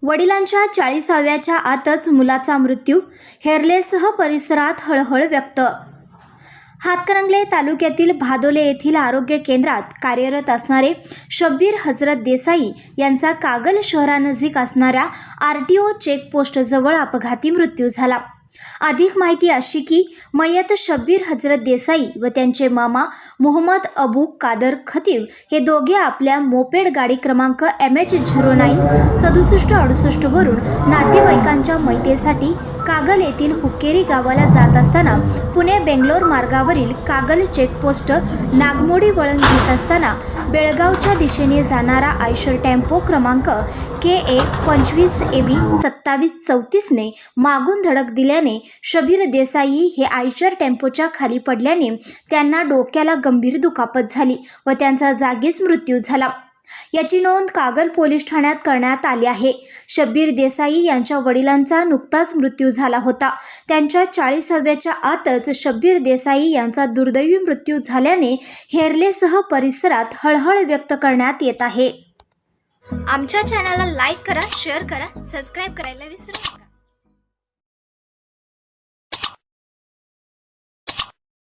वडिलांच्या 40व्याच्या आतच मुलाचा मृत्यू, हेरलेसह परिसरात हळहळ व्यक्त। हातकणंगले तालुक्यातील भादोले येथील आरोग्य केंद्रात कार्यरत असणारे शब्बीर हजरत देसाई यांचा कागल शहरानजीक असणाऱ्या RTO चेकपोस्टजवळ अपघाती मृत्यू झाला। अधिक माहिती अशी की मयत शब्बीर हजरत देसाई व त्यांचे मामा मोहम्मद अबू कादर खतीब हे दोघे आपल्या मोपेड गाडी क्रमांक MH09 6768 वरून नातेवाईकांच्या मैतेसाठी कागल येथील हुक्केरी गावाला जात असताना पुणे बेंगलोर मार्गावरील कागल चेकपोस्ट नागमोडी वळण घेत असताना बेळगावच्या दिशेने जाणारा आयशर टेम्पो क्रमांक KA 25AB 2734 ने मागून धडक दिल्याने शब्बीर देसाई हे आयशर टेम्पोच्या खाली पडल्याने त्यांना डोक्याला गंभीर दुखापत झाली व त्यांचा जागीच मृत्यू झाला। याची नोंद कागल पोलीस ठाण्यात करण्यात आली आहे। शब्बीर देसाई यांच्या वडिलांचा नुकताच मृत्यू झाला होता। त्यांच्या 40व्याच्या आतच शब्बीर देसाई यांचा दुर्दैवी मृत्यू झाल्याने हेरलेसह परिसरात हळहळ व्यक्त करण्यात येत आहे। आमच्या चॅनलला लाईक करा, शेअर करा, सबस्क्राइब करायला विसरू नका।